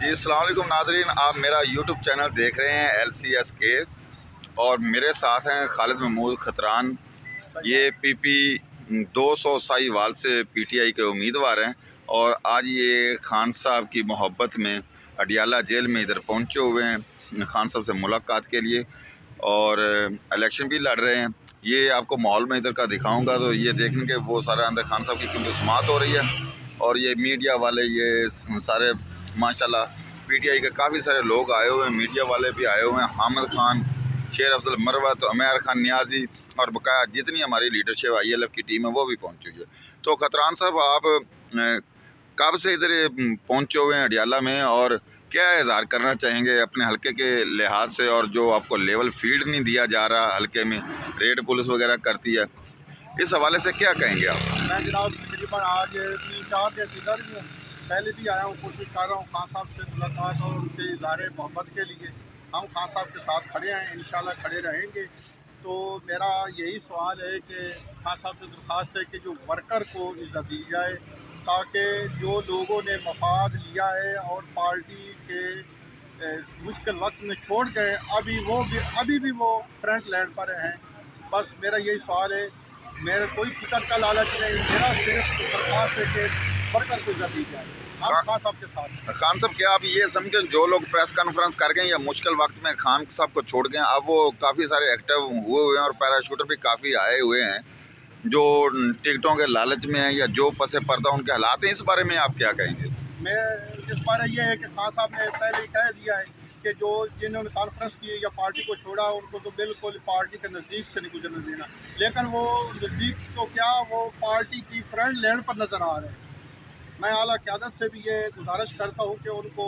जी अस्सलाम वालेकुम नाज़रीन, आप मेरा यूट्यूब चैनल देख रहे हैं LCS के और मेरे साथ हैं खालिद महमूद खतरान। ये PP 200 साहिवाल से PTI के उम्मीदवार हैं और आज ये खान साहब की मोहब्बत में अडियाला जेल में इधर पहुंचे हुए हैं खान साहब से मुलाकात के लिए और इलेक्शन भी लड़ रहे हैं। ये आपको माहौल में इधर का दिखाऊंगा तो ये देखें कि वो सारा अंदर खान साहब की क्योंकि समात हो रही है और ये मीडिया वाले ये सारे माशाल्लाह PTI के काफ़ी सारे लोग आए हुए हैं, मीडिया वाले भी आए हुए हैं। हामिद खान, शेर अफजल मरवत, उमैर खान नियाजी और बकाया जितनी हमारी लीडरशिप ILF की टीम है वो भी पहुंच चुकी है। तो खतरान साहब आप कब से इधर पहुंचे हुए हैं अडियाला में और क्या इज़हार करना चाहेंगे अपने हलके के लिहाज से, और जो आपको लेवल फील्ड नहीं दिया जा रहा हलके में, रेड पुलिस वगैरह करती है, इस हवाले से क्या कहेंगे आप? मैं जनाब तकरीबन आज 3-4 दिन इधर भी हूँ, पहले भी आया हूँ, कोशिश कर रहा हूँ खान साहब से मुलाकात और उनके इज़हार मोहब्बत के लिए। हम खान साहब के साथ खड़े हैं, इंशाल्लाह खड़े रहेंगे। तो मेरा यही सवाल है कि खान साहब से दरख्वास्त है कि जो वर्कर को इज़्ज़त दी जाए, ताकि जो लोगों ने मफाद लिया है और पार्टी के मुश्किल वक्त में छोड़ गए, अभी भी वो फ्रंट लाइन पर हैं। बस मेरा यही सवाल है, मेरा कोई टिकट का लालच नहीं, मेरा सिर्फ दरख्वास्त है कि वर्कर को इज़्ज़त दी जाए। हम खान साहब के साथ। खान साहब, क्या आप ये समझें जो लोग प्रेस कॉन्फ्रेंस कर गए या मुश्किल वक्त में खान साहब को छोड़ गए, अब वो काफ़ी सारे एक्टिव हुए हुए हैं और पैराशूटर भी काफ़ी आए हुए हैं जो टिकटों के लालच में हैं या जो पसे पर्दा उनके हालात हैं, इस बारे में आप क्या कहेंगे? मैं इस बारे ये है कि खान साहब ने पहले ही कह दिया है कि जो जिन्होंने कॉन्फ्रेंस की या पार्टी को छोड़ा उनको तो बिल्कुल पार्टी के नज़दीक से नहीं गुजरने देना, लेकिन वो नज़दीक तो क्या, वो पार्टी की फ्रंट लाइन पर नज़र आ रहे हैं। मैं आला क़यादत से भी ये गुजारिश करता हूँ कि उनको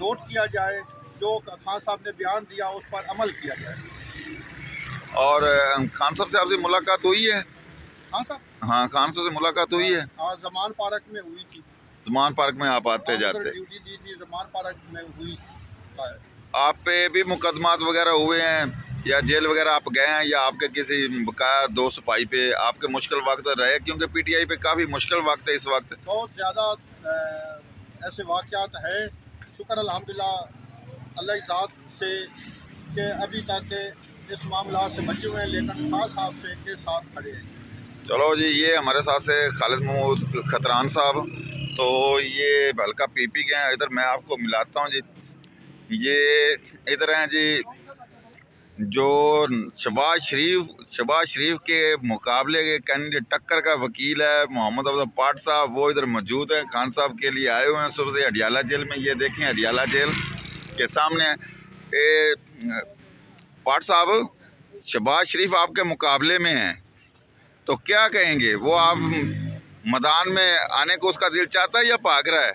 नोट किया जाए, जो खान साहब ने बयान दिया उस पर अमल किया जाए। और खान साहब से आपसे मुलाकात हुई है? हाँ साहब, हाँ, खान साहब से मुलाकात हुई है। हाँ, ज़मान पार्क में हुई थी। ज़मान पार्क में आप आते जाते? ड्यूटी दी थी, ज़मान पार्क में हुई। आप पे भी मुकदमात वगैरह हुए हैं या जेल वगैरह आप गए हैं, या आपके किसी बकाया दो सिपाही पे आपके मुश्किल वक्त रहे, क्योंकि PTI पे काफ़ी मुश्किल वक्त है इस वक्त? बहुत ज़्यादा ऐसे वाक़यात हैं, शुक्र अल्हम्दुलिल्लाह अल्लाह की ज़ात से कि अभी तक इस मामला से बचे हुए हैं, लेकिन खास साहब से के साथ खड़े हैं। चलो जी, ये हमारे साथ से खालिद महमूद खतरान साहब, तो ये हल्का PP के हैं। इधर मैं आपको मिलाता हूँ जी, ये इधर हैं जी जो शहबाज शरीफ के मुकाबले के कैंडिडेट टक्कर का वकील है मोहम्मद अफजल पाठ साहब, वो इधर मौजूद हैं, खान साहब के लिए आए हुए हैं सुबह से अडियाला जेल में। ये देखें अडियाला जेल के सामने पाठ साहब, शहबाज शरीफ आपके मुकाबले में हैं, तो क्या कहेंगे? वो आप मैदान में आने को उसका दिल चाहता है या भाग रहा है?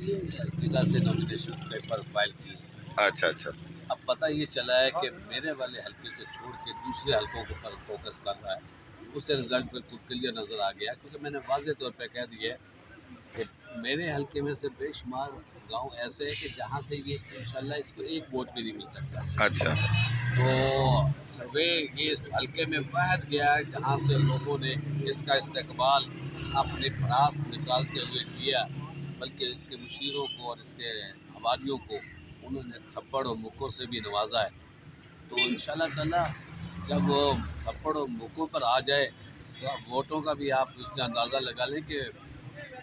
जगह से नॉमिनेशन पेपर फाइल की। अच्छा अच्छा। अब पता ये चला है कि मेरे वाले हल्के को छोड़ के दूसरे हल्कों के ऊपर फोकस कर रहा है, उससे रिजल्ट बिल्कुल क्लियर नज़र आ गया, क्योंकि मैंने वाज़ेह तौर पे कह दिया है कि मेरे हल्के में से बेशुमार गांव ऐसे हैं कि जहां से ये इंशाल्लाह इसको एक वोट भी नहीं मिल सकता। अच्छा, तो वे ये हल्के में बहत गया है जहाँ से लोगों ने इसका इस्तेकबाल अपने भड़ास निकालते हुए किया, बल्कि इसके मुशीरों को और इसके हवारियों को उन्होंने थप्पड़ और मुक्कों से भी नवाजा है। तो इंशाल्लाह ताला जब वो थप्पड़ और मुक्कों पर आ जाए तो आप वोटों का भी आप उससे अंदाज़ा लगा लें कि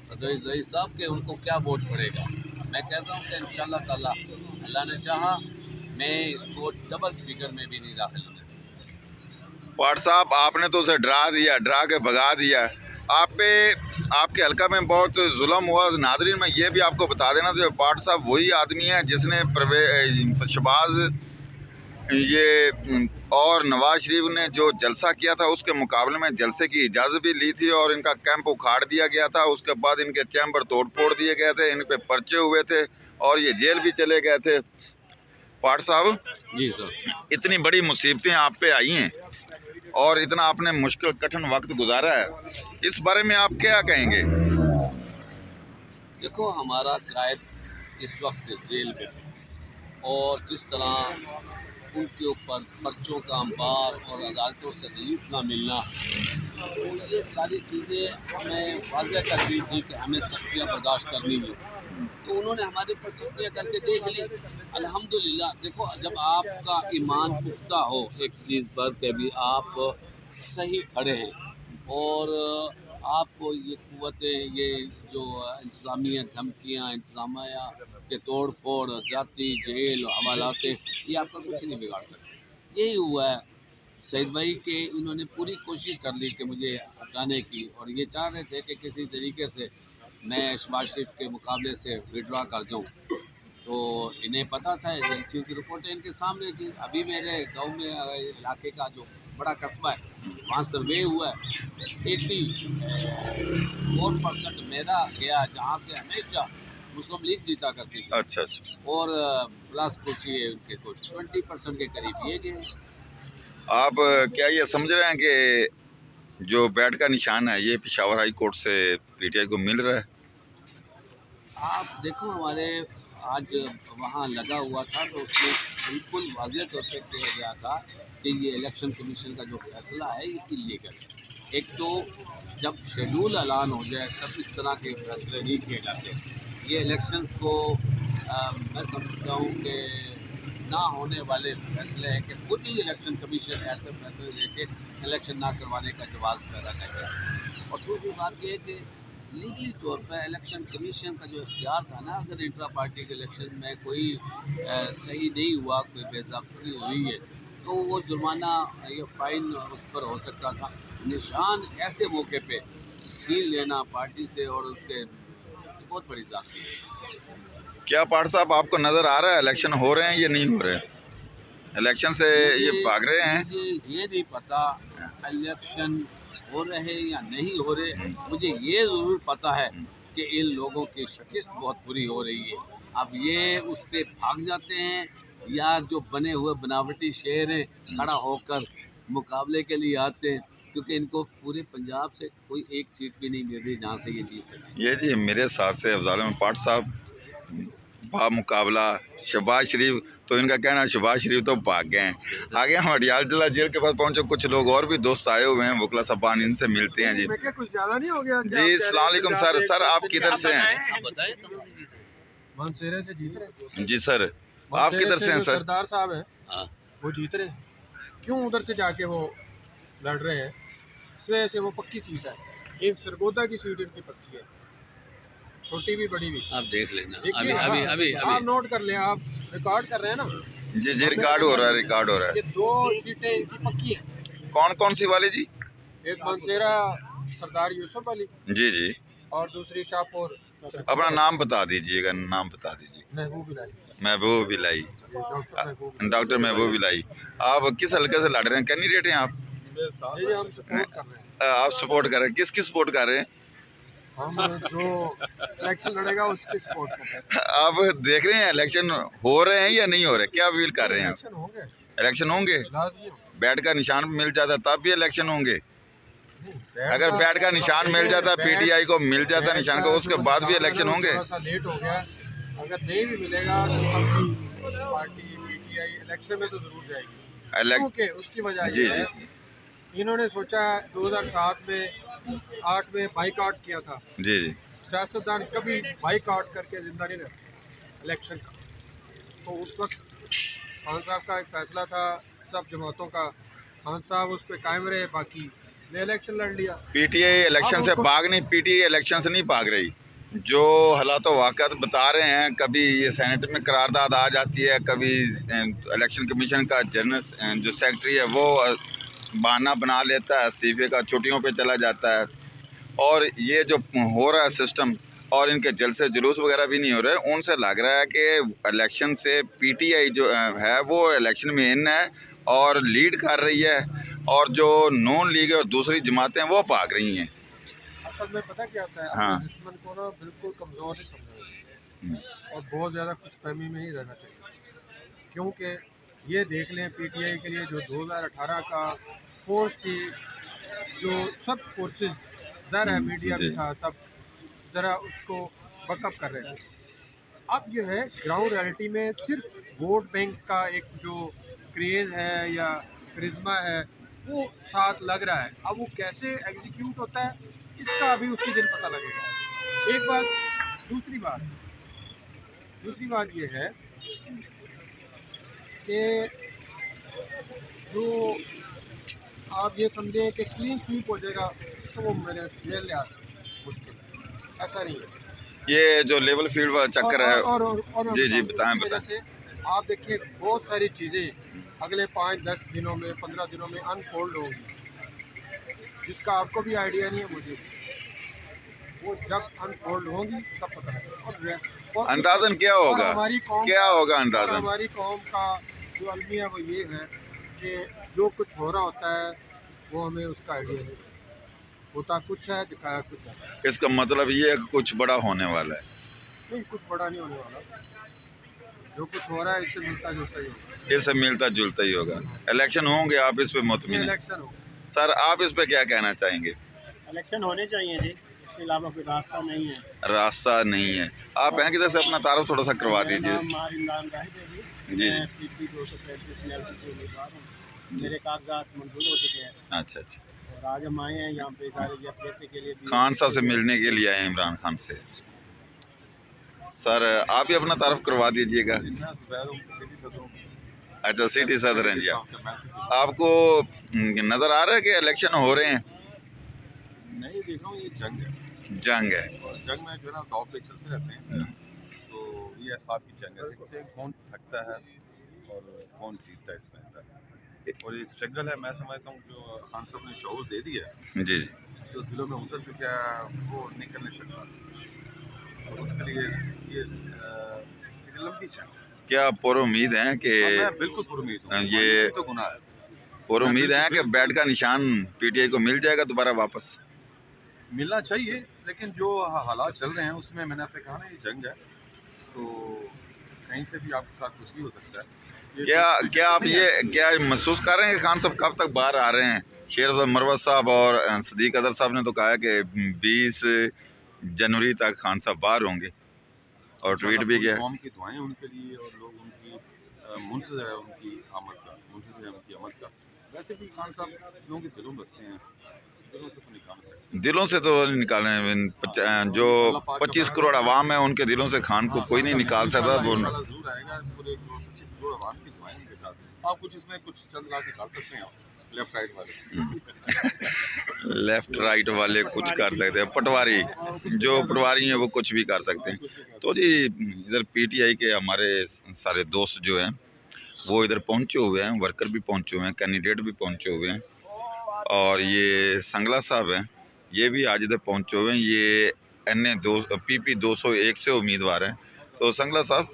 सदर साहब के उनको क्या वोट पड़ेगा। मैं कहता हूँ कि इंशाल्लाह ताला अल्लाह ने चाहा मैं इसको डबल फिगर में भी नहीं दाखिल हूँ। पाठ साहब, आपने तो उसे डरा दिया, डरा के भगा दिया। आप पे आपके हल्का में बहुत जुल्म हुआ। नाज़रीन, मैं ये भी आपको बता देना तो पाठ साहब वही आदमी है जिसने शहबाज ये और नवाज शरीफ ने जो जलसा किया था उसके मुकाबले में जलसे की इजाज़त भी ली थी और इनका कैंप उखाड़ दिया गया था। उसके बाद इनके चैम्बर तोड़ फोड़ दिए गए थे, इन पे पर्चे हुए थे और ये जेल भी चले गए थे। पाठ साहब जी सर, इतनी बड़ी मुसीबतें आप पे आई हैं और इतना आपने मुश्किल कठिन वक्त गुजारा है, इस बारे में आप क्या कहेंगे? देखो हमारा कायद इस वक्त जेल में और जिस तरह उनके ऊपर पर्चों का अंबार और अदालतों से रिलीफ ना मिलना, तो ये सारी चीज़ें हमें वाज़ह कर दी थी कि हमें सख्तियाँ बर्दाश्त करनी है, तो उन्होंने हमारे ऊपर सख्तियाँ करके देख ली। अल्हम्दुलिल्लाह देखो, जब आपका ईमान पुख्ता हो एक चीज़ पर कि भी आप सही खड़े हैं और आपको ये क़ुव्वतें, ये जो इंतज़ामिया धमकियाँ, इंतज़ामिया के तोड़ फोड़, ज़ाती जेल हवालातें, ये आपका कुछ नहीं बिगाड़ सकते। यही हुआ है सईद भाई के इन्होंने पूरी कोशिश कर ली कि मुझे हटाने की, और ये चाह रहे थे कि किसी तरीके से मैं शहबाज शरीफ के मुकाबले से विड्रॉ कर जाऊँ। तो इन्हें पता था, एजेंसियों की रिपोर्टें इनके सामने थी। अभी मेरे गांव में इलाके का जो बड़ा कस्बा है वहाँ सर्वे हुआ है, 84% मेरा गया, जहाँ से हमेशा मुस्लिम लीग जीता करती थी। अच्छा अच्छा। और प्लस कुछ ये उनके कुछ 20% के करीब ये गए। आप क्या ये समझ रहे हैं कि जो बैट का निशान है ये पेशावर हाई कोर्ट से पीटीआई को मिल रहा है? आप देखो, हमारे आज वहाँ लगा हुआ था तो उसमें बिल्कुल वाज़ेह तौर पे किया गया था कि ये इलेक्शन कमीशन का जो फैसला है ये इलीगल है। एक तो जब शेड्यूल ऐलान हो जाए तब इस तरह के फैसले नहीं किए जाते। ये इलेक्शन को मैं समझता हूँ कि ना होने वाले फैसले हैं कि खुद ही इलेक्शन कमीशन ऐसे फैसले लेके इलेक्शन ना करवाने का जवाब पैदा कर गया। और दूसरी बात ये है कि लीगली तौर पर इलेक्शन कमीशन का जो इख्तियार था ना, अगर इंट्रा पार्टी के इलेक्शन में कोई सही नहीं हुआ, कोई बेज़ाब्ती हुई है, तो वो जुर्माना या फ़ाइन उस पर हो सकता था। निशान ऐसे मौके पे छीन लेना पार्टी से, और उसके बहुत बड़ी ज़ाती है। क्या पाठ साहब आपको नज़र आ रहा है इलेक्शन हो रहे हैं या नहीं हो रहे हैं? इलेक्शन से ये भाग रहे हैं? मुझे ये नहीं पता इलेक्शन हो रहे हैं या नहीं हो रहे। मुझे ये ज़रूर पता है कि इन लोगों की शिकस्त बहुत बुरी हो रही है। अब ये उससे भाग जाते हैं या जो बने हुए बनावटी शेर हैं खड़ा होकर मुकाबले के लिए आते हैं, क्योंकि इनको पूरे पंजाब से कोई एक सीट भी नहीं मिल रही जहाँ से ये जीत सकें। ये जी मेरे साथ से अफजाल अहमद पाठ साहब बा मुकाबला शहबाज शरीफ, तो इनका कहना है शहबाज शरीफ तो भाग गए हैं। आगे हम अडियाल जिला जेल के पास पहुंचे, कुछ लोग और भी दोस्त आए हुए हैं, वकला सबान, इनसे मिलते हैं जी। मैं क्या कुछ ज़्यादा नहीं हो गया? जी अस्सलाम वालेकुम सर। सर आप किधर से हैं? आप बताएं मानसेरे से जीत रहे। जी सर, आप किधर से हैं सर? सरदार साहब हैं, हाँ। वो जीत रहे। क्यों उधर से जाके वो लड़ रहे हैं? इस वजह से वो पक्की सीट है। एक सरगोदा की सीट इनकी पक्की है, छोटी भी बड़ी भी। आप देख लेना। देखिए, अभी आप नोट कर लें, आप रिकॉर्ड कर रहे हैं ना? जी जी रिकॉर्ड हो रहा है, रिकॉर्ड हो रहा ये है। 2 सीटें इनकी पक्की हैं। कौन कौन सी वाली जी? एक मानसेरा सरदार यूसुफ अली जी जी, और दूसरी शाहपुर अपना नाम बता दीजिएगा, नाम बता दीजिए। महबूब इलाही। महबूब इलाही, डॉक्टर महबूब इलाही। आप किस हल्के से लड़ रहे हैं? कैंडिडेट हैं आप? ये हम सपोर्ट कर रहे हैं। आप सपोर्ट कर रहे हैं, किसकी सपोर्ट कर रहे हैं? हम जो इलेक्शन लड़ेगा उसकी सपोर्ट कर रहे हैं। आप देख रहे हैं इलेक्शन हो रहे हैं या नहीं हो रहे, क्या फील कर रहे हैं आप? इलेक्शन होंगे, इलेक्शन होंगे? लाजमी होंगे। बैट का निशान मिल जाता तब भी इलेक्शन होंगे? अगर बैट का निशान मिल जाता, पीटीआई को मिल जाता निशान को, उसके बाद भी इलेक्शन होंगे? थोड़ा सा लेट हो गया, अगर नहीं भी मिलेगा तो पार्टी पीटीआई इलेक्शन में तो जरूर जाएगी। क्योंकि उसकी वजह जी ये जी है, इन्होंने सोचा 2007 में 8 में बाइकआउट किया था। जी जी, सियासतदान कभी बाइकआउट करके जिंदा नहीं रह सकते इलेक्शन का। तो उस वक्त खान साहब का एक फैसला था, सब जमातों का, खान साहब उस पर कायम रहे, बाकी ने इलेक्शन लड़ लिया। पीटीआई इलेक्शन से भाग नहीं, पीटीआई इलेक्शन से नहीं भाग रही। जो हालात वाक़यात बता रहे हैं, कभी ये सेनेट में करारदाद आ जाती है, कभी इलेक्शन कमीशन का जनरल जो सेक्रेटरी है वो बहाना बना लेता है इस्तीफे का, छुट्टियों पे चला जाता है। और ये जो हो रहा है सिस्टम, और इनके जलसे जुलूस वगैरह भी नहीं हो रहे, उनसे लग रहा है कि इलेक्शन से पीटीआई जो है वो इलेक्शन में इन है और लीड कर रही है, और जो नॉन लीग और दूसरी जमातें वो भाग रही हैं। असल में पता क्या होता है, हाँ। अपने दुश्मन को ना बिल्कुल कमज़ोर नहीं समझना चाहिए और बहुत ज़्यादा खुशफहमी में ही रहना चाहिए। क्योंकि ये देख लें, पीटीआई के लिए जो 2018 का फोर्स थी, जो सब फोर्सेस, ज़रा है मीडिया भी जी। था, सब ज़रा उसको बकअप कर रहे थे। अब जो है ग्राउंड रियलिटी में सिर्फ वोट बैंक का एक जो क्रेज़ है या करिश्मा है, वो साथ लग रहा है। अब वो कैसे एग्जीक्यूट होता है इसका अभी उसी दिन पता लगेगा। एक बात। दूसरी बात ये है कि जो आप ये समझें कि क्लीन स्वीप हो जाएगा तो वो मेरे लिहाज से मुश्किल है, ऐसा नहीं है। ये जो लेवल फील्ड वाला चक्कर है। और जी जी बताऊं, बताएं इसकी वजह बताएं। से आप देखिए बहुत सारी चीज़ें अगले 5-10 दिनों में 15 दिनों में अनफोल्ड होंगी, जिसका आपको भी आइडिया नहीं है, मुझे भी। वो जब अनफोल्ड होंगी तब पता लगेगा। और अंदाजन क्या होगा, क्या होगा अंदाजन? हमारी कौम का जो अलमिया वो ये है कि जो कुछ हो रहा होता है वो हमें उसका आइडिया नहीं होता, कुछ है दिखाया कुछ है। इसका मतलब ये है कि कुछ बड़ा होने वाला है। नहीं, कुछ बड़ा नहीं होने वाला, जो कुछ हो रहा है इससे मिलता जुलता ही होगा। इससे मिलता जुलता ही होगा। इलेक्शन होंगे, आप इस पे मुतमिन हैं? इलेक्शन हो, सर आप इस पे क्या कहना चाहेंगे? इलेक्शन होने चाहिए जी, इसके अलावा कोई रास्ता नहीं है। रास्ता नहीं है। आप हैं किधर से, अपना तारुफ थोड़ा सा करवा दीजिए। जी मेरे कागजात मंजूर हो चुके हैं अच्छा अच्छा। और आज हम आए हैं यहाँ पे के लिए। खान साहब से मिलने के लिए आए हैं, इमरान खान से। सर आप ही अपना तारुफ करवा दीजिएगा। अच्छा सिटी सदर हैं जी आप। आपको नज़र आ रहा है कि इलेक्शन हो रहे हैं? नहीं देख रहा हूँ, ये जंग है। जंग है। और जंग में जो है ना दाव पे चलते रहते हैं, तो ये साथ की जंग है। देखते हैं कौन थकता है और कौन जीतता है इसमें। और ये स्ट्रगल है, मैं समझता हूँ जो खान साहब ने शऊर दे दिया है, जी जी। जो दिलों में उतर चुका है वो निकल नहीं सकता। और उसके लिए ये एक लंबी जंग है। क्या पूरी उम्मीद है कि मैं बिल्कुल पुरुमीद हूँ, ये तो गुनाह है। पूरी उम्मीद है कि बैट का निशान पीटीआई को मिल जाएगा दोबारा वापस? मिलना चाहिए, लेकिन जो हालात चल रहे हैं उसमें मैंने आपसे कहा ना ये जंग है, तो कहीं से भी आपके साथ कुछ भी हो सकता है। क्या आप ये क्या महसूस कर रहे हैं कि खान साहब कब तक बाहर आ रहे हैं? शेर मरवत साहब और सदीक अदर साहब ने तो कहा कि 20 जनवरी तक खान साहब बाहर होंगे और ट्वीट भी किया। कौम की दुआएं उनके लिए और लोग उनकी मुंतज़िर है उनकी आमद का। वैसे भी खान साहब लोगों के दिलों में बसते हैं, दिलों से तो निकाल सकते। दिलों से तो निकालें, जो 25 करोड़ आवाम है उनके दिलों से खान को कोई नहीं निकाल सकता। वो जरूर आएगा, पूरे 25 करोड़ आवाम की दुआएं उनके साथ। आप कुछ इसमें कुछ चंद लाख निकाल सकते हैं, आप लेफ्ट राइट वाले लेफ्ट राइट वाले कुछ कर सकते हैं, पटवारी जो पटवारी हैं वो कुछ भी कर सकते हैं। तो जी इधर पीटीआई के हमारे सारे दोस्त जो हैं वो इधर पहुंचे हुए हैं, वर्कर भी पहुंचे हुए हैं, कैंडिडेट भी पहुंचे हुए हैं, और ये संगला साहब हैं ये भी आज इधर पहुंचे हुए हैं। ये PP 201 से उम्मीदवार हैं। तो संगला साहब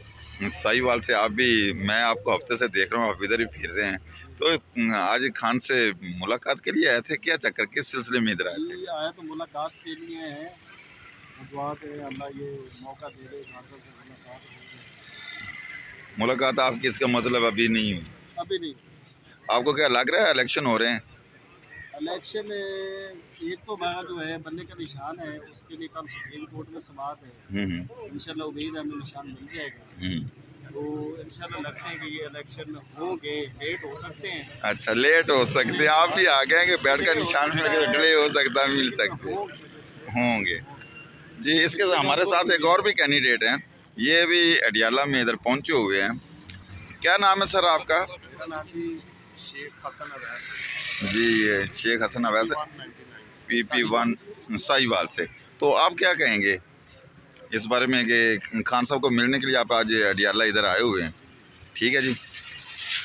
साहिवाल से आप भी, मैं आपको हफ्ते से देख रहा हूँ, आप इधर ही फिर रहे हैं, तो आज खान से मुलाकात के लिए आए थे, क्या चक्कर, किस सिलसिले में इधर आए थे? आया तो मुलाकात के लिए है, दुआ करें अल्लाह ये मौका दे दे, खान साहब से मुलाकात आपकी, इसका मतलब अभी नहीं हुई? अभी नहीं। आपको क्या लग रहा है इलेक्शन हो रहे हैं? इलेक्शन एक तो बात जो है बनने का निशान है, उसके लिए कल सुप्रीम कोर्ट में समाअत है। इंशाल्लाह उम्मीद है हमें निशान मिल जाएगा। तो इंशाल्लाह लगते हैं कि ये इलेक्शन होंगे, लेट हो सकते हैं। अच्छा लेट हो सकते हैं, आप भी आ गए कि बैट का निशान मिल गया, डिले हो सकता है, मिल सकते होंगे जी। इसके साथ हमारे साथ एक और भी कैंडिडेट हैं, ये भी अडियाला में इधर पहुंचे हुए हैं। क्या नाम है सर आपका? मेरा नाम भी शेख हसन अवैस जी शेख हसन अवैस, PP 1 साहिवाल से। तो आप क्या कहेंगे इस बारे में कि खान साहब को मिलने के लिए आप आज अडियाला इधर आए हुए हैं? ठीक है जी।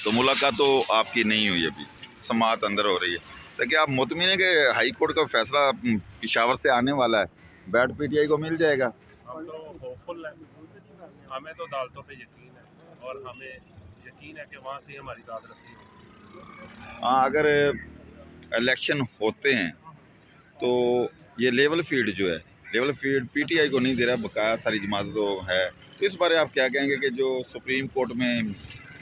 तो मुलाकात तो आपकी नहीं हुई अभी, समाअत अंदर हो रही है। तो क्या आप मुतमिन है कि हाई कोर्ट का फैसला पेशावर से आने वाला है, बैट पीटीआई को मिल जाएगा? हम तो होपफुल हैं, हमें तो अदालतों पे यकीन है और हमें यकीन है कि वहाँ से हमारी दाद रसी होगी। हाँ अगर इलेक्शन होते हैं तो ये लेवल फील्ड जो है, लेवल फील्ड पीटीआई को नहीं दे रहा, बकाया सारी जमात तो है। तो इस बारे आप क्या कहेंगे कि जो सुप्रीम कोर्ट में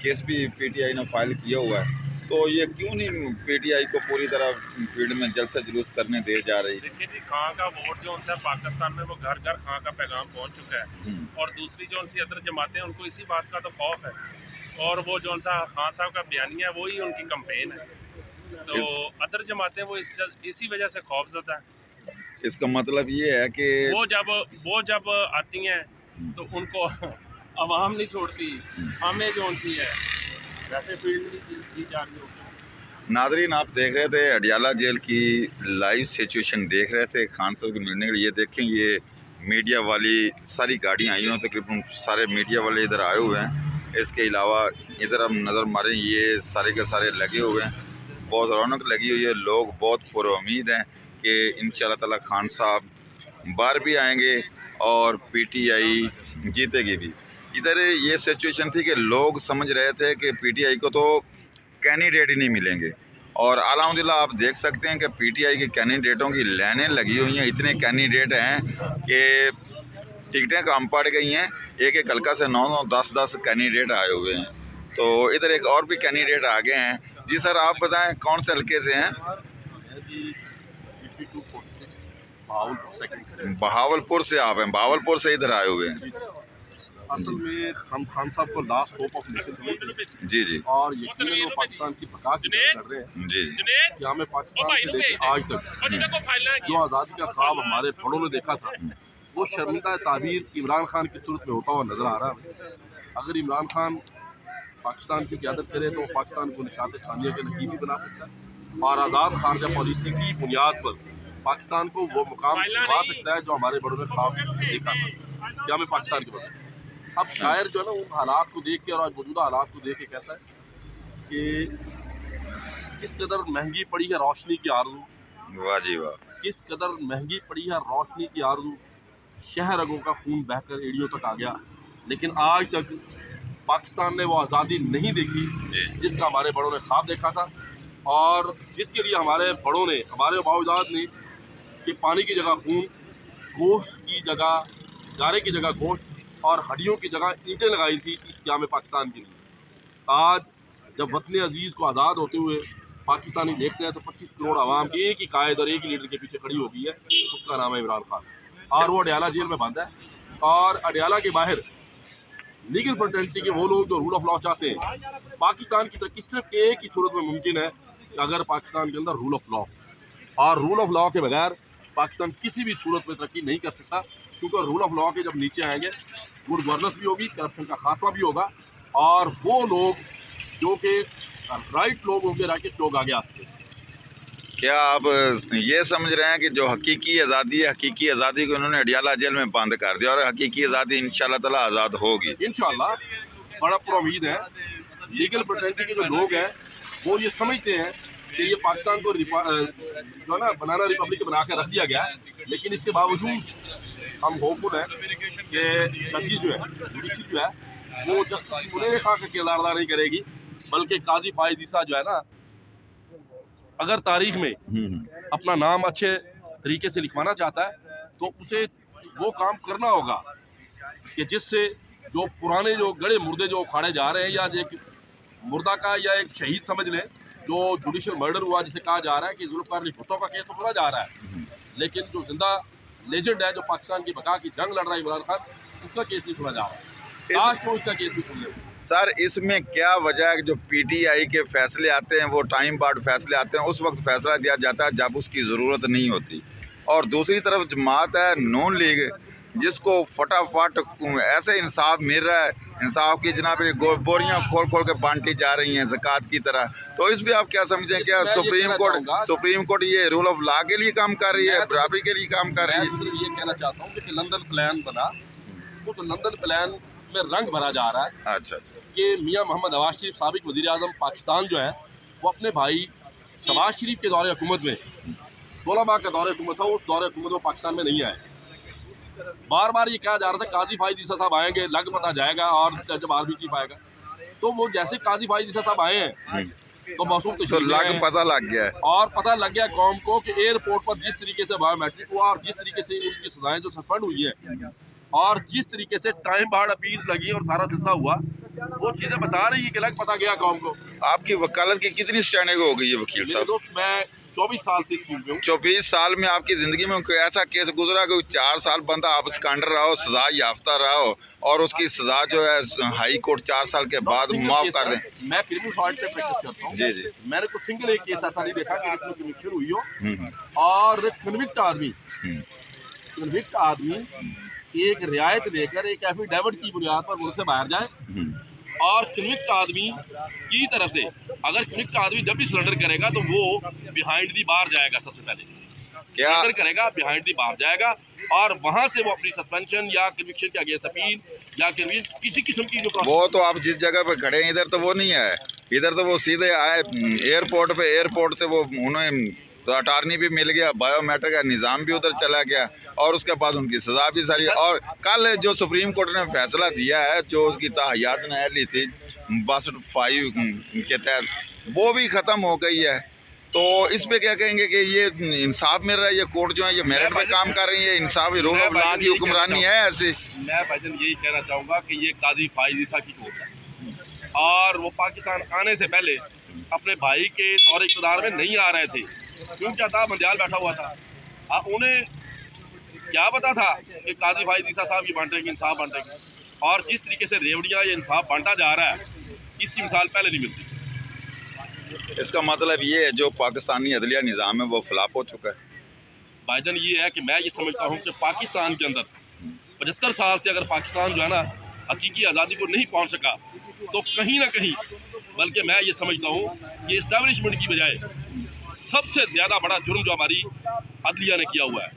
केस भी पीटीआई ने फाइल किया हुआ है, तो ये क्यों नहीं पीटीआई को पूरी तरह फील्ड में जल्द से जुलूस करने दे जा रही? देखिए जी, खां का वोट जो उनसे पाकिस्तान में वो घर घर खां का पैगाम पहुंच चुका है, और दूसरी जो उनसी अदर जमातें उनको इसी बात का तो खौफ है, और वो जो उनसा खान साहब का बयानिया है वही उनकी कंपेन है। तो अदर जमातें वो इसी वजह से खौफजदा है। इसका मतलब ये है कि वो जब आती हैं तो उनको आवाम नहीं छोड़ती, हमें जो सी है वैसे फील्ड नहीं दी जा रही होती। नाजरीन, आप देख रहे थे अडियाला जेल की लाइव सिचुएशन देख रहे थे खान साहब के मिलने के लिए। ये देखें, ये मीडिया वाली सारी गाड़ियाँ आई हुई, तकरीबन सारे मीडिया वाले इधर आए हुए हैं। इसके अलावा इधर हम नज़र मारें, ये सारे के सारे लगे हुए हैं, बहुत रौनक लगी हुई है। लोग बहुत पुरुम्मीद हैं कि इंशाअल्लाह ताला खान साहब बाहर भी आएंगे और PTI जीतेगी भी। इधर ये सिचुएशन थी कि लोग समझ रहे थे कि PTI को तो कैंडिडेट ही नहीं मिलेंगे, और अल्हम्दुलिल्लाह आप देख सकते हैं कि PTI के कैंडिडेटों की लाइनें लगी हुई हैं। इतने कैंडिडेट हैं कि टिकटें कम पड़ गई हैं, एक एक हल्का से 9-9, 10-10 कैंडिडेट आए हुए हैं। तो इधर एक और भी कैंडिडेट आ गए हैं। जी सर, आप बताएं कौन से हल्के से हैं? बहावलपुर से आप हैं, बहावलपुर से इधर आए हुए हैं। असल में हम खान साहब को लास्ट होप ऑफ नेशन समझते हैं। जी जी। और यकीनन वो पाकिस्तान की बका की जंग लड़ रहे हैं। जी। कि हमें पाकिस्तान से लेकर आज तक जो आज़ादी का ख्वाब हमारे बड़ों ने देखा था, वो शर्मिंदा ताबीर इमरान खान की सूरत में होता हुआ नजर आ रहा है। अगर इमरान खान पाकिस्तान की क़यादत करे तो पाकिस्तान को निशात सानिया के नकीब भी बना सकता है और आज़ाद खारजा पॉलिसी की बुनियाद पर पाकिस्तान को वो मुकाम दिलवा सकता है जो हमारे बड़ों ने ख्वाब देखा था कि हमें पाकिस्तान के बदले। अब शायर जो है ना, उन हालात को देख के और आज मौजूदा हालात को देख के कहता है कि किस कदर महंगी पड़ी है रोशनी की आरज़ू। वाह जी वाह। किस कदर महंगी पड़ी है रोशनी की आरज़ू, शहर रगों का खून बहकर एड़ियों तक आ गया, लेकिन आज तक पाकिस्तान ने वो आज़ादी नहीं देखी जिसका हमारे बड़ों ने ख्वाब देखा था और जिसके लिए हमारे बड़ों ने, हमारे बावजाद ने कि पानी की जगह खून, गोश्त की जगह, गारे की जगह गोश्त और हड्डियों की जगह ईंटें लगाई थी इस क़याम पाकिस्तान के लिए। आज जब वतन अजीज़ को आज़ाद होते हुए पाकिस्तानी देखते हैं तो 25 करोड़ आवाम की एक ही कायद और एक ही लीडर के पीछे खड़ी हो गई है, उसका नाम है इमरान खान, और वो अडियाला जेल में बंद है। और अडियाला के बाहर लीगल फ्रेटर्निटी के वो लोग जो रूल ऑफ लॉ चाहते हैं, पाकिस्तान की तरक्की सिर्फ एक ही सूरत में मुमकिन है कि अगर पाकिस्तान के अंदर रूल ऑफ लॉ, और रूल ऑफ लॉ के बगैर पाकिस्तान किसी भी सूरत में तरक्की नहीं कर सकता, क्योंकि रूल ऑफ लॉ के जब नीचे आएंगे गुड गवर्नेंस भी होगी, करप्शन का खात्मा भी होगा, और वो लोग जो कि राइट लोग होंगे, राइट लोग आगे आते हैं। क्या आप ये समझ रहे हैं कि जो हकीकी आज़ादी है, हकीकी आज़ादी को उन्होंने अडियाला जेल में बंद कर दिया और हकीकी आज़ादी इंशाअल्लाह ताला आज़ाद होगी? इंशाअल्लाह बड़ा पुरुम्मीद है। लीगल फ्रेटर्निटी के जो लोग हैं वो ये समझते हैं कि ये पाकिस्तान को जो है ना बनाना रिपब्लिक बना के रख दिया गया है, लेकिन इसके बावजूद हम होपफुल हैं कि जजी जो है, जुडिशरी जो है, वो जस्टिस मुनीर खान का किरदार अदा नहीं करेगी, बल्कि काजी फायद ईसा जो है ना, अगर तारीख में अपना नाम अच्छे तरीके से लिखवाना चाहता है तो उसे वो काम करना होगा कि जिससे जो पुराने जो गड़े मुर्दे जो उखाड़े जा रहे हैं, या एक मुर्दा का या एक शहीद समझ लें जो जुडिशल मर्डर हुआ, जिसे कहा जा रहा है कि जुल्फ़िकार अली भुट्टो का केस तो सुना जा रहा है, लेकिन जो जिंदा लेजेंड है जो पाकिस्तान की बका की जंग लड़ रहा है इमरान खान, उसका केस नहीं सुना जा रहा है। आज तो उसका केस भी सुन ले। सर, इसमें क्या वजह है कि जो PTI के फैसले आते हैं वो टाइम बाद फैसले आते हैं, उस वक्त फैसला दिया जाता है जब उसकी ज़रूरत नहीं होती, और दूसरी तरफ जमात है नून लीग जिसको फटाफट ऐसे इंसाफ मिल रहा है, इंसाफ की जनाब बोरियां खोल खोल के बांटी जा रही हैं ज़कात की तरह। तो इस भी आप क्या समझते हैं, क्या सुप्रीम कोर्ट ये रूल ऑफ लॉ के लिए काम कर रही है, बराबरी के लिए काम कर रही है? मैं ये कहना चाहता हूँ कि लंदन प्लान बना, उस लंदन प्लान में रंग भरा जा रहा है। अच्छा कि मियाँ मोहम्मद नवाज शरीफ साबिक वज़ीर आज़म पाकिस्तान जो है, वो अपने भाई शहबाज शरीफ के दौरे हुकूमत में 16 माह का दौरे हुकूमत था, उस दौरे हुकूमत में पाकिस्तान में नहीं आए। बार बार ये कहा जा रहा था काजी फायद ईसा साहब आएंगे, लग पता जाएगा, और जब आर्मी चीफ आएगा, तो वो जैसे काजी फायद ईसा साहब आए हैं तो मासूम तो लग पता लग गया है, और पता लग गया कौम को कि एयरपोर्ट पर जिस तरीके से बायोमेट्रिक हुआ और जिस तरीके से उनकी सजाएं जो सस्पेंड हुई है और जिस तरीके से टाइम बार्ड अपील लगी और सारा सिलसिला हुआ, वो चीज़ें बता रही है कि लग पता गया कौम को। आपकी वकालत की कितनी स्टैंडिंग हो गई है वकील मेरे साहब? दोस्त, मैं 24 साल से इस फील्ड में हूँ। 24 साल में आपकी ज़िंदगी में कोई ऐसा केस गुजरा कोई 4 साल बंदा आप स्कैंडर रहा हो, सजा याफ्ता रहा हो और उसकी सजा जो है हाई कोर्ट 4 साल के बाद सिंगल माफ केस कर है। दें? मैं क्रिमिनल सॉल्ट पे प्रैक्टिस करता हूँ। जी जी। मैंने तो सिंगल एक केस ऐसा नहीं देखा कि जिसमें कन्विक्शन हुई हो। हम्म, और कन्विक्ट आदमी हम्म, एक रियायत लेकर एक एफिडेविट की बुनियाद पर मुल्क से बाहर जाए। हम्म। और कन्विक्ट आदमी की तरफ से अगर कन्विक्ट आदमी जब भी सरेंडर करेगा तो वो बिहाइंड दी बार जाएगा। सबसे पहले क्या सरेंडर करेगा, बिहाइंड दी बार जाएगा और वहां से वो अपनी सस्पेंशन या कन्विक्शन के अगेंस्ट अपील या किसी किस्म की जो वो तो आप जिस जगह पे खड़े हैं इधर तो वो नहीं है, इधर तो वो सीधे आए एयरपोर्ट पे, एयरपोर्ट से वो उन्हें तो अटारनी भी मिल गया, बायोमेट्रिक का निज़ाम भी उधर चला गया और उसके बाद उनकी सज़ा भी सारी। और कल जो सुप्रीम कोर्ट ने फैसला दिया है जो उसकी ताहयात नहली थी 62 के तहत वो भी ख़त्म हो गई है, तो इस पे क्या कहेंगे कि ये इंसाफ मिल रहा है? ये कोर्ट जो है ये मेरिट पे काम कर रही है, इंसाफ रूल ऑफ लॉ की हुक्मरानी है ऐसी? मैं भाईजान यही कहना चाहूँगा कि ये काजी फाइज ईसा की कोर्ट है और वो पाकिस्तान आने से पहले अपने भाई के दौरे इक़्तिदार में नहीं आ रहे थे। क्यों क्या था? मंदियाल बैठा हुआ था। उन्हें क्या पता था कि काजी फाइज ईसा साहब ये बांटेंगे, इंसाफ बांटेंगे। और जिस तरीके से रेवड़ियाँ ये इंसाफ बांटा जा रहा है इसकी मिसाल पहले नहीं मिलती। इसका मतलब ये है जो पाकिस्तानी अदलिया निज़ाम है वो फ्लॉप हो चुका है। भाईजान ये है कि मैं ये समझता हूँ कि पाकिस्तान के अंदर 75 साल से अगर पाकिस्तान जो है ना हकीकी आज़ादी को नहीं पहुँच सका तो कहीं ना कहीं, बल्कि मैं ये समझता हूँ कि इस्टेब्लिशमेंट की बजाय सबसे ज़्यादा बड़ा जुर्म जो हमारी अदलिया ने किया हुआ है,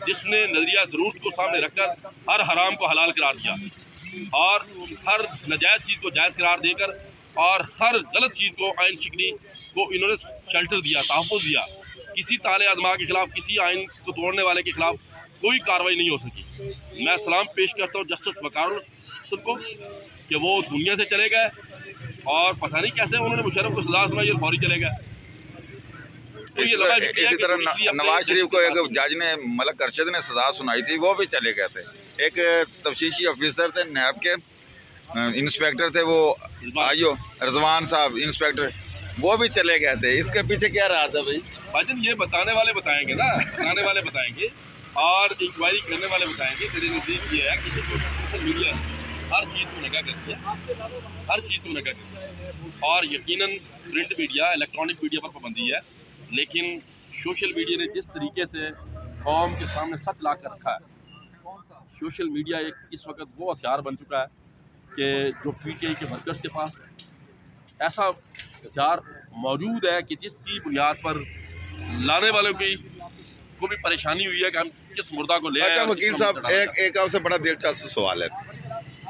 जिसने नज़रिया ज़रूरत को सामने रखकर हर हराम को हलाल करार दिया और हर नाजायज़ चीज़ को जायज़ करार देकर और हर गलत चीज़ को आइन शिकनी को इन्होंने शेल्टर दिया, तहफ़्फ़ुज़ दिया। किसी ताले आदमा के ख़िलाफ़, किसी आइन को तोड़ने वाले के ख़िलाफ़ कोई कार्रवाई नहीं हो सकी। मैं सलाम पेश करता हूँ जस्टिस वक़ारुल हसन को कि वो दुनिया से चले गए और पता नहीं कैसे उन्होंने मुशर्रफ को सज़ा सुनाई और फौरी चले गए। तो ये लगा इसी तरह नवाज शरीफ को एक जज ने मलक अरशद ने सज़ा सुनाई थी, वो भी चले गए थे। एक तफ्तीशी ऑफिसर थे नैब के, इंस्पेक्टर थे, वो आयो रजवान साहब इंस्पेक्टर, वो भी चले गए थे। इसके पीछे क्या रहा था भाई? भाईजान ये बताने वाले बताएंगे ना, बताने वाले बताएंगे और इंक्वायरी करने वाले बताएंगे। मेरे नज़दीक ये है कि सोशल मीडिया हर चीज़ को नंगा करती है, हर चीज़ को नंगा करती है और यकीनन प्रिंट मीडिया, इलेक्ट्रॉनिक मीडिया पर पाबंदी है, लेकिन सोशल मीडिया ने जिस तरीके से कौम के सामने सच ला कर रखा है, सोशल मीडिया एक इस वक्त वो हथियार बन चुका है कि जो PTI के वर्कर्स के पास ऐसा हथियार मौजूद है कि जिसकी बुनियाद पर लाने वालों की को भी परेशानी हुई है कि हम किस मुर्दा को ले आए। अच्छा वकील साहब, एक आपसे बड़ा दिलचस्प सवाल है।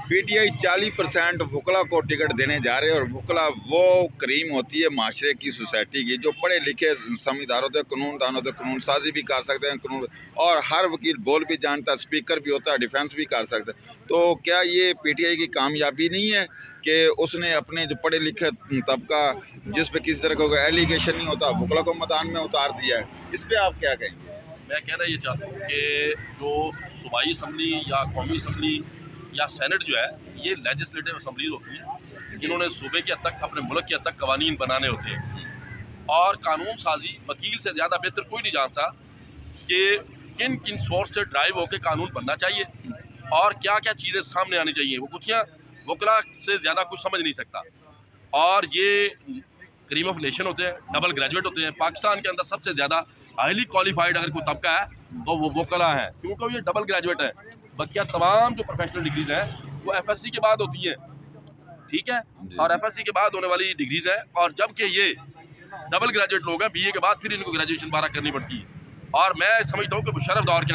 PTI 40% वकला को टिकट देने जा रहे हैं और वकला वो करीम होती है माशरे की, सोसाइटी की, जो पढ़े लिखे समझदार होते हैं, कानून दान होते हैं, कानून साजी भी कर सकते हैं, कानून और हर वकील बोल भी जानता है, स्पीकर भी होता है, डिफेंस भी कर सकता है। तो क्या ये PTI की कामयाबी नहीं है कि उसने अपने जो पढ़े लिखे तबका जिस पे किसी तरह का एलिगेशन नहीं होता वकला को मैदान में उतार दिया है? इस पर आप क्या कहेंगे? मैं कहना ये चाहता हूँ कि जो सूबाई असम्बली या कौमी असम्बली या सेनेट जो है ये लेजिस्लेटिव असम्बलीज होती है जिन्होंने सूबे के हद तक, अपने मुल्क के हद तक कवानीन बनाने होते हैं और कानून साजी वकील से ज़्यादा बेहतर कोई नहीं जानता कि किन किन सोर्स से ड्राइव होकर कानून बनना चाहिए और क्या क्या चीज़ें सामने आनी चाहिए। वो कुतियाँ वकला से ज़्यादा कुछ समझ नहीं सकता और ये क्रीम ऑफ नेशन होते हैं, डबल ग्रेजुएट होते हैं। पाकिस्तान के अंदर सबसे ज़्यादा हाईली क्वालिफाइड अगर कोई तबका है तो वो वकला है, क्योंकि ये डबल ग्रेजुएट है। बाकी तमाम जो प्रोफेशनल डिग्रीज हैं वो FSC के बाद होती हैं, ठीक है, और FSC के बाद होने वाली डिग्रीज है। और जबकि ये डबल ग्रेजुएट लोग हैं, BA के बाद फिर इनको ग्रेजुएशन 12 करनी पड़ती है। और मैं समझता हूँ कि मुशर्रफ दौर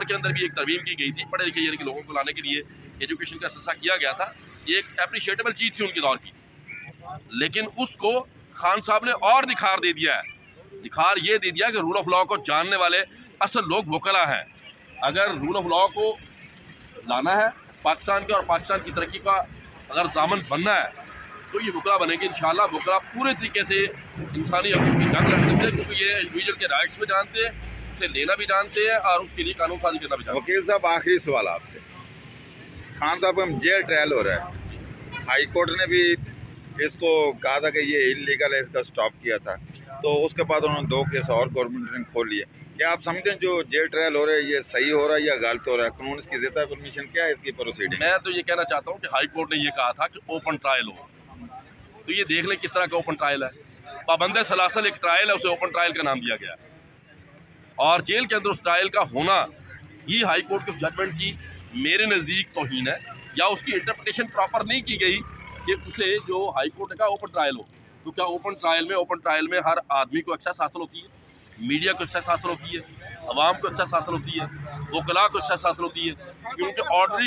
के अंदर भी एक तरमीम की गई थी, पढ़े लिखे यानी कि लोगों को लाने के लिए एजुकेशन का सिलसिला किया गया था। ये एक अप्रिशिएटेबल चीज़ थी उनके दौर की, लेकिन उसको खान साहब ने और निखार दे दिया है। निखार ये दे दिया कि रूल ऑफ लॉ को जानने वाले असल लोग वकला हैं। अगर रूल ऑफ लॉ को लाना है पाकिस्तान के और पाकिस्तान की तरक्की का अगर ज़ामन बनना है तो ये वकला बनेंगे इंशाल्लाह। वकला पूरे तरीके से इंसानी हक़ों की जंग लड़ सकते हैं, क्योंकि ये इंडिविजुअल के राइट्स भी जानते हैं, उसे लेना भी जानते हैं और उसके लिए कानून साजी करना भी जानते हैं। वकील साहब, आखिरी सवाल आपसे। खान साहब का जेल ट्रायल हो रहा है, हाई कोर्ट ने भी इसको कहा था कि ये इलीगल है, इसका स्टॉप किया था। तो उसके बाद उन्होंने 2 केस और गवर्नमेंट ने खोल लिए। क्या आप समझते हैं जो जेल ट्रायल हो रहा है ये सही हो रहा है या गलत हो रहा है? कानून इसकी देता है परमिशन? क्या है इसकी प्रोसीडिंग? मैं तो ये कहना चाहता हूँ कि हाई कोर्ट ने ये कहा था कि ओपन ट्रायल हो, तो ये देख लें किस तरह का ओपन ट्रायल है। पाबंद सलासल एक ट्रायल है, उसे ओपन ट्रायल का नाम दिया गया, और जेल के अंदर उस ट्रायल का होना ही हाई कोर्ट के जजमेंट की मेरे नज़दीक तौहीन है, या उसकी इंटरप्रिटेशन प्रॉपर नहीं की गई कि उसे जो हाई कोर्ट का ओपन ट्रायल हो। तो क्या ओपन ट्रायल में हर आदमी को एक्सेस हासिल होती है, मीडिया को एक्सेस हासिल होती है, अवाम को एक्सेस हासिल होती है, वकला को एक्सेस हासिल होती है, क्योंकि ऑर्डनरी